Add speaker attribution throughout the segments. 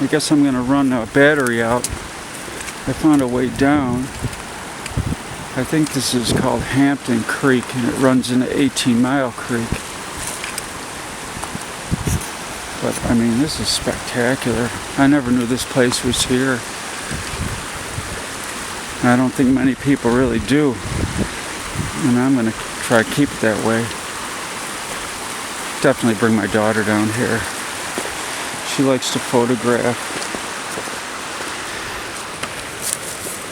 Speaker 1: I guess I'm going to run the battery out. I found a way down. I think this is called Hampton Creek, and it runs into 18 Mile Creek. But I mean, this is spectacular. I never knew this place was here. I don't think many people really do. And I'm going to try to keep it that way. Definitely bring my daughter down here. She likes to photograph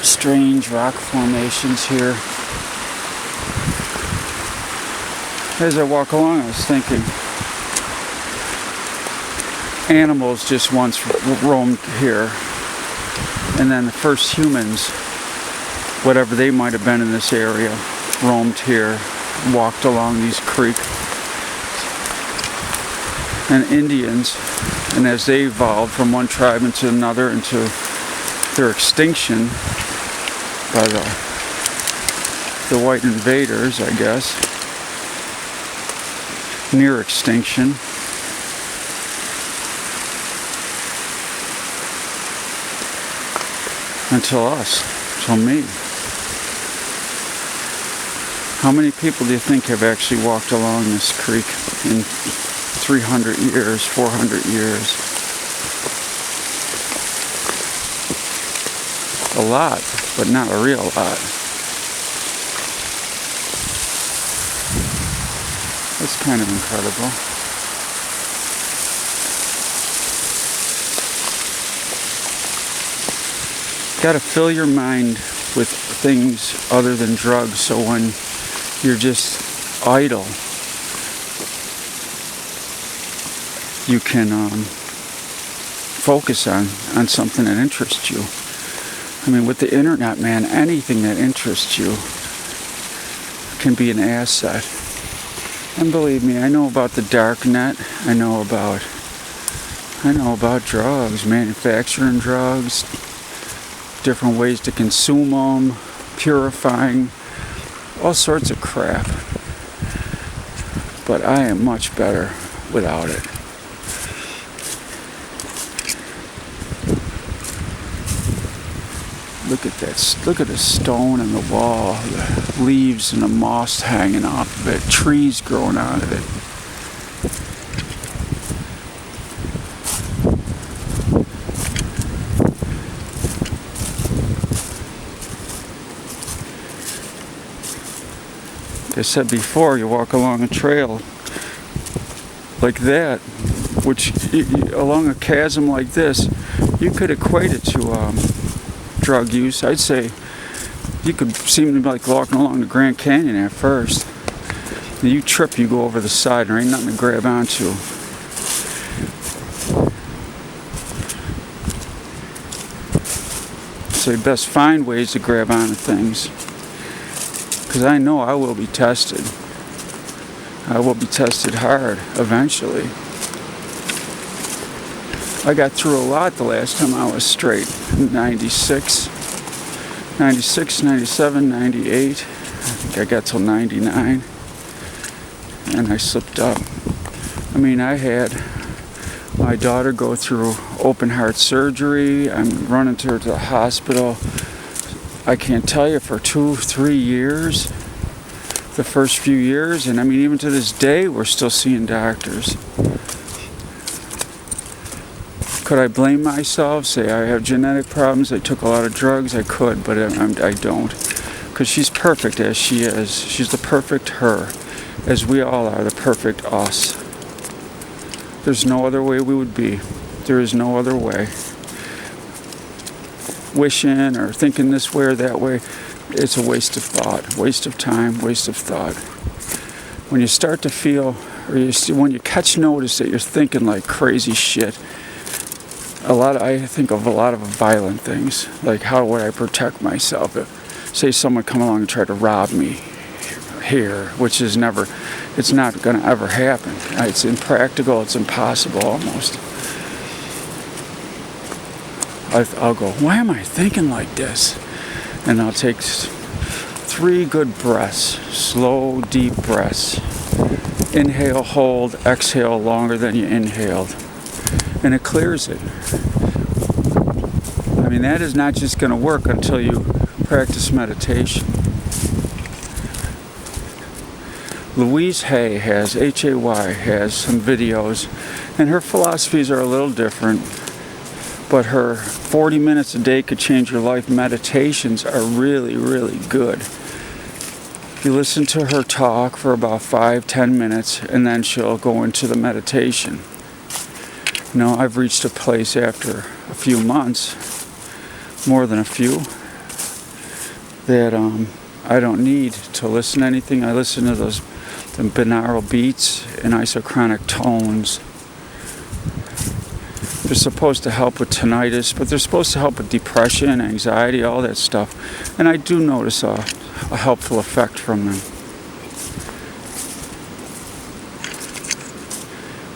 Speaker 1: strange rock formations here. As I walk along, I was thinking, animals just once roamed here, and then the first humans, whatever they might have been in this area, roamed here, walked along these creeks. And Indians, and as they evolved from one tribe into another, into their extinction by the white invaders, I guess, near extinction. Until us, until me. How many people do you think have actually walked along this creek in 300 years, 400 years? A lot, but not a real lot. That's kind of incredible. Got to fill your mind with things other than drugs, so when you're just idle, you can focus on something that interests you. I mean, with the internet, man, anything that interests you can be an asset. And believe me, I know about the dark net. I know about drugs, manufacturing drugs, different ways to consume them, purifying, all sorts of crap. But I am much better without it. Look at that. Look at the stone in the wall, the leaves and the moss hanging off of it, trees growing out of it. Like I said before, you walk along a trail like that, which along a chasm like this, you could equate it to drug use. I'd say you could seem to be like walking along the Grand Canyon at first. And you trip, you go over the side, and there ain't nothing to grab onto. So you best find ways to grab onto things. Because I know I will be tested. I will be tested hard eventually. I got through a lot the last time I was straight. 96, 97, 98. I think I got till 99. And I slipped up. I mean, I had my daughter go through open heart surgery. I'm running to her to the hospital. I can't tell you, for 2-3 years, the first few years, and I mean, even to this day, we're still seeing doctors. Could I blame myself, say I have genetic problems, I took a lot of drugs? I could, but I don't. Because she's perfect as she is. She's the perfect her, as we all are the perfect us. There's no other way we would be. There is no other way. Wishing or thinking this way or that way, it's a waste of thought, waste of time, waste of thought. When you start to feel, when you catch notice that you're thinking like crazy shit, I think of a lot of violent things, like how would I protect myself if, say, someone come along and try to rob me here, which is never, it's not going to ever happen. It's impractical, it's impossible almost. I'll go, why am I thinking like this? And I'll take 3 good breaths, slow, deep breaths. Inhale, hold, exhale longer than you inhaled. and it clears it. I mean, that is not just going to work until you practice meditation. Louise Hay has, Hay, has some videos, and her philosophies are a little different, but her 40 minutes a day could change your life meditations are really, really good. You listen to her talk for about 5-10 minutes, and then she'll go into the meditation. You know, I've reached a place after a few months, more than a few, that I don't need to listen to anything. I listen to the binaural beats and isochronic tones. They're supposed to help with tinnitus, but they're supposed to help with depression, anxiety, all that stuff. And I do notice a helpful effect from them.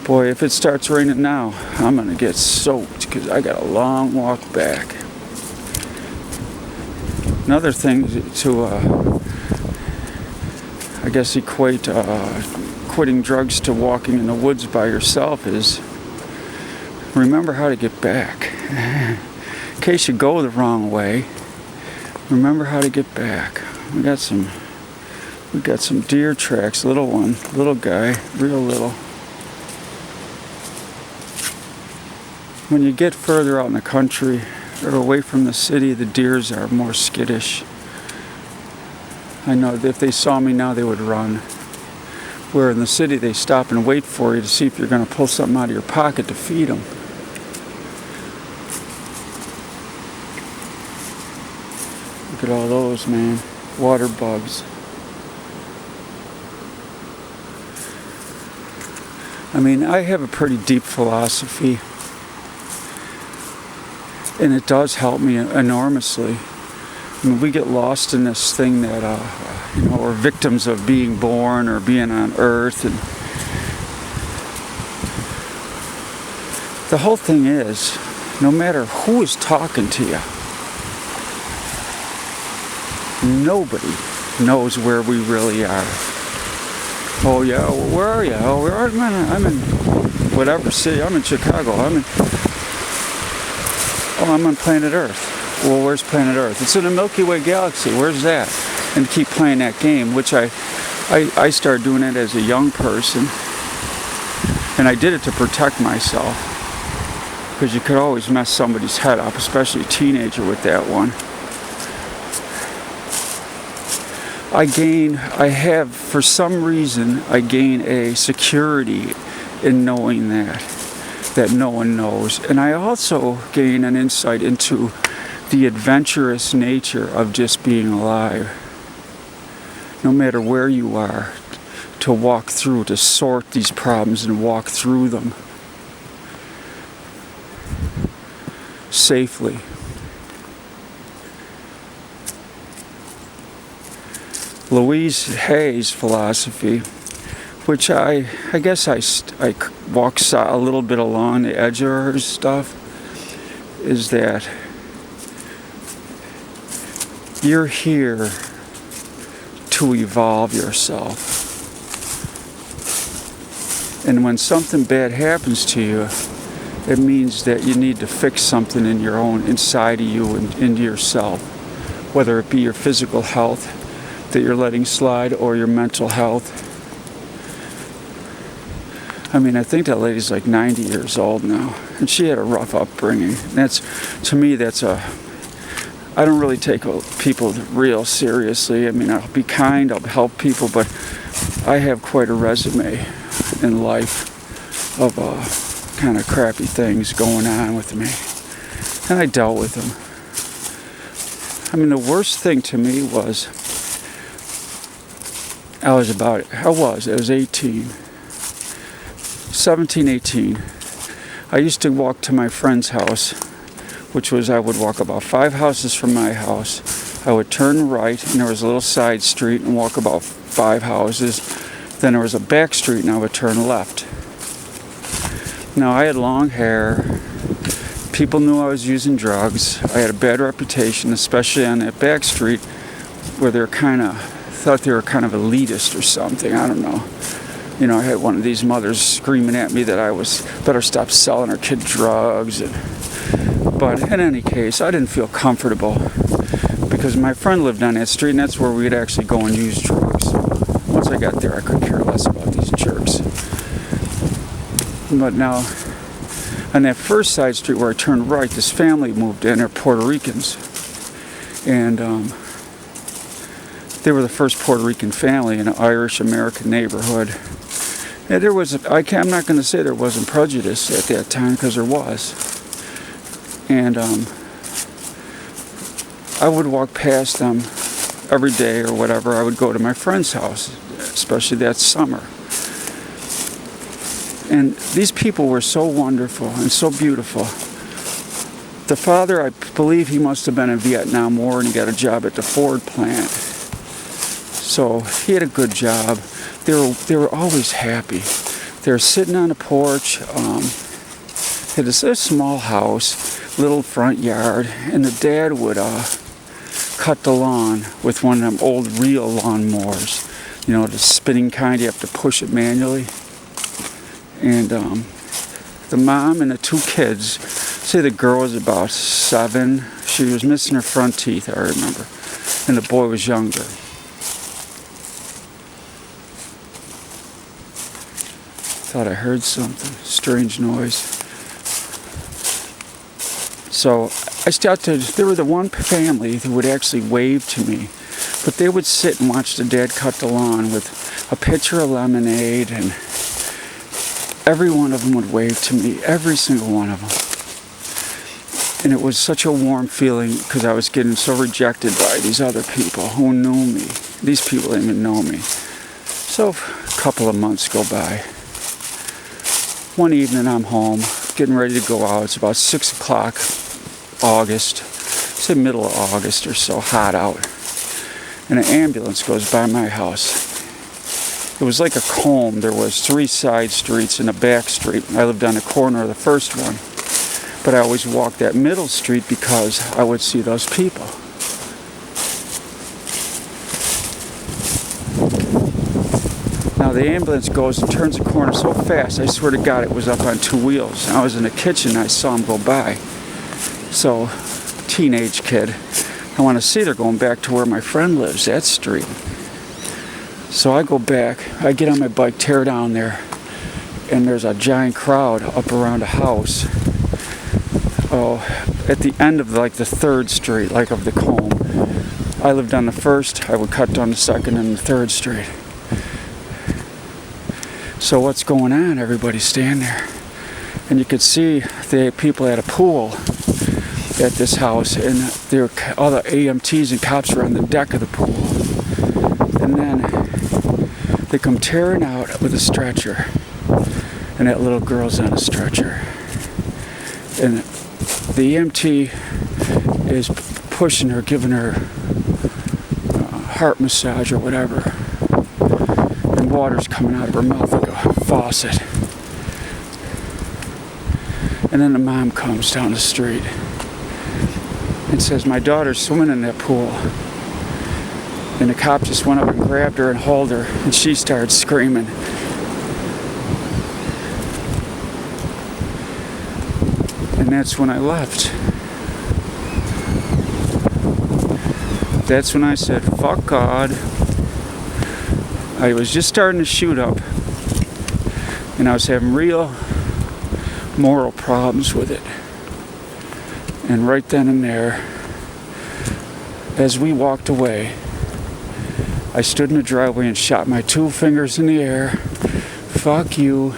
Speaker 1: Boy, if it starts raining now, I'm going to get soaked because I got a long walk back. Another thing to, I guess, equate quitting drugs to walking in the woods by yourself is remember how to get back. In case you go the wrong way, remember how to get back. We got some deer tracks, little guy, real little. When you get further out in the country or away from the city, the deers are more skittish. I know that if they saw me now, they would run. Where in the city, they stop and wait for you to see if you're going to pull something out of your pocket to feed them. Look at all those, man. Water bugs. I mean, I have a pretty deep philosophy, and it does help me enormously. I mean, we get lost in this thing that, we're victims of being born or being on Earth. And the whole thing is, no matter who is talking to you, nobody knows where we really are. Oh yeah, where are you? Oh, where are you? I'm in whatever city. I'm in Chicago. I'm on planet Earth. Well, where's planet Earth? It's in the Milky Way galaxy. Where's that? And keep playing that game, which I started doing it as a young person, and I did it to protect myself, because you could always mess somebody's head up, especially a teenager with that one. For some reason, I gain a security in knowing that no one knows. And I also gain an insight into the adventurous nature of just being alive. No matter where you are, to walk through, to sort these problems and walk through them safely. Louise Hay's philosophy, which I guess I walk a little bit along the edge of her stuff, is that you're here to evolve yourself. And when something bad happens to you, it means that you need to fix something in your own, inside of you and into yourself, whether it be your physical health that you're letting slide or your mental health. I mean, I think that lady's like 90 years old now, and she had a rough upbringing. To me, I don't really take people real seriously. I mean, I'll be kind, I'll help people, but I have quite a resume in life of kind of crappy things going on with me, and I dealt with them. I mean, the worst thing to me was, I was 17, 18. I used to walk to my friend's house, I would walk about 5 houses from my house. I would turn right, and there was a little side street, and walk about 5 houses. Then there was a back street, and I would turn left. Now, I had long hair. People knew I was using drugs. I had a bad reputation, especially on that back street, where thought they were kind of elitist or something. I don't know. I had one of these mothers screaming at me that I was better stop selling her kid drugs. But in any case, I didn't feel comfortable because my friend lived on that street, and that's where we'd actually go and use drugs. So once I got there, I could care less about these jerks. But now, on that first side street where I turned right, this family moved in. They're Puerto Ricans. And they were the first Puerto Rican family in an Irish-American neighborhood. And I'm not going to say there wasn't prejudice at that time, because there was. And I would walk past them every day or whatever. I would go to my friend's house, especially that summer. And these people were so wonderful and so beautiful. The father, I believe he must have been in Vietnam War, and he got a job at the Ford plant. So he had a good job. They were always happy. They were sitting on the porch. Had this small house, little front yard, and the dad would cut the lawn with one of them old reel lawnmowers. The spinning kind, you have to push it manually. And the mom and the two kids, say the girl was about 7. She was missing her front teeth, I remember. And the boy was younger. Thought I heard something, strange noise. So they were the one family who would actually wave to me. But they would sit and watch the dad cut the lawn with a pitcher of lemonade, and every one of them would wave to me, every single one of them. And it was such a warm feeling because I was getting so rejected by these other people who knew me. These people didn't even know me. So a couple of months go by. One evening I'm home, getting ready to go out. It's about 6 o'clock, August, say middle of August or so, hot out. And an ambulance goes by my house. It was like a comb. There was 3 side streets and a back street. I lived on the corner of the first one. But I always walked that middle street because I would see those people. Now the ambulance goes and turns the corner so fast, I swear to God it was up on 2 wheels. I was in the kitchen, I saw him go by. So, teenage kid, I want to see they're going back to where my friend lives, that street. So I go back, I get on my bike, tear down there, and there's a giant crowd up around a house. At the end of the 3rd street, of the comb. I lived on the 1st, I would cut down the 2nd and the 3rd street. So what's going on? Everybody's standing there. And you could see the people at a pool at this house, and there were other AMTs and cops were on the deck of the pool. And then they come tearing out with a stretcher, and that little girl's on a stretcher. And the EMT is pushing her, giving her heart massage or whatever. And water's coming out of her mouth like a faucet. And then the mom comes down the street and says, "My daughter's swimming in that pool." And the cop just went up and grabbed her and hauled her, and she started screaming. And that's when I left. That's when I said, fuck God. I was just starting to shoot up, and I was having real moral problems with it. And right then and there, as we walked away, I stood in the driveway and shot my 2 fingers in the air. Fuck you.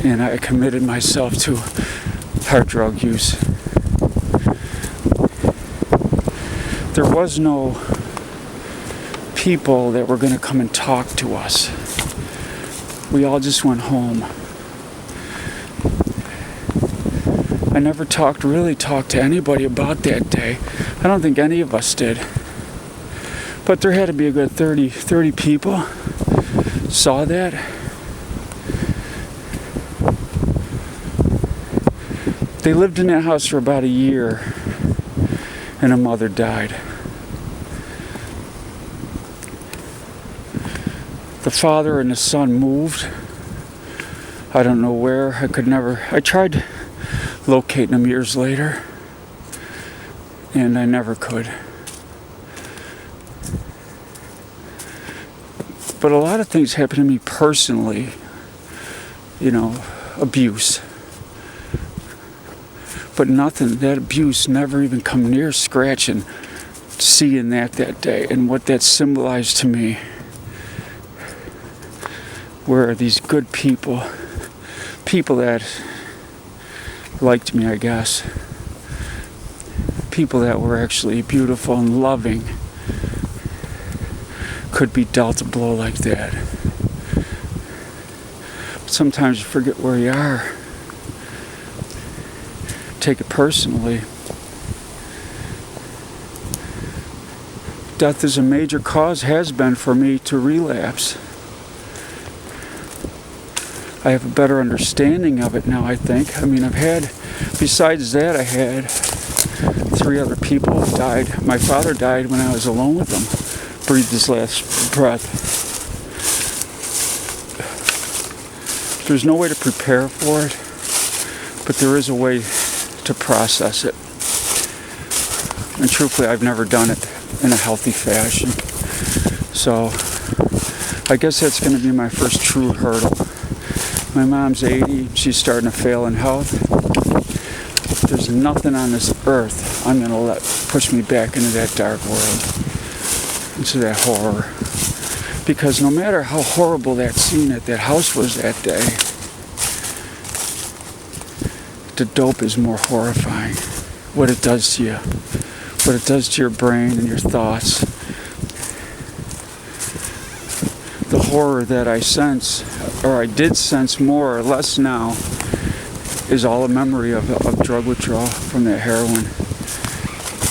Speaker 1: And I committed myself to hard drug use. There was no people that were going to come and talk to us. We all just went home. I never really talked to anybody about that day. I don't think any of us did. But there had to be a good 30 people saw that. They lived in that house for about a year, and a mother died. The father and the son moved. I don't know where. I tried locating them years later, and I never could. But a lot of things happened to me personally, abuse. But that abuse never even come near scratching, seeing that day, and what that symbolized to me were these good people that liked me, I guess. People that were actually beautiful and loving could be dealt a blow like that. But sometimes you forget where you are. Take it personally. Death is a major cause, has been for me, to relapse. I have a better understanding of it now, I think. Besides that, I had 3 other people who died. My father died when I was alone with them. Breathed his last breath. There's no way to prepare for it, but there is a way to process it. And truthfully, I've never done it in a healthy fashion. So I guess that's going to be my first true hurdle. My mom's 80. She's starting to fail in health. There's nothing on this earth I'm going to let push me back into that dark world, into that horror. Because no matter how horrible that scene at that house was that day, the dope is more horrifying. What it does to you. What it does to your brain and your thoughts. The horror that I sense, or I did sense more or less now, is all a memory of drug withdrawal from that heroin.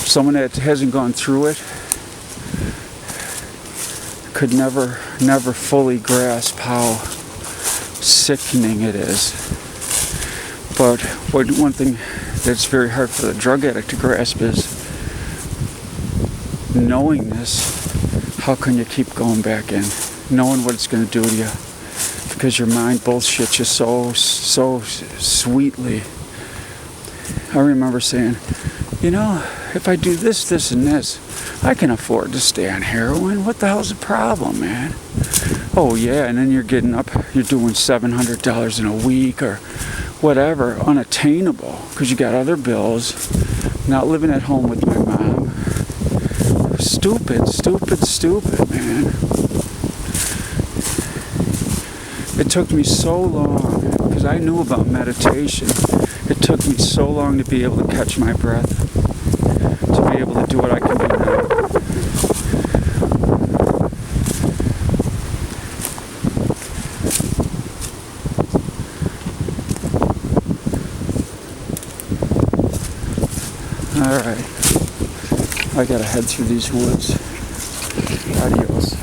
Speaker 1: Someone that hasn't gone through it could never fully grasp how sickening it is. But one thing that's very hard for the drug addict to grasp is knowing this. How can you keep going back in? Knowing what it's going to do to you. Because your mind bullshits you so sweetly. I remember saying, if I do this, and this, I can afford to stay on heroin. What the hell's the problem, man? Oh, yeah, and then you're getting up, you're doing $700 in a week or whatever, unattainable, because you got other bills, not living at home with my mom. Stupid, man. It took me so long, because I knew about meditation. It took me so long to be able to catch my breath, to be able to do what I can do now. Alright, I gotta head through these woods. Adios.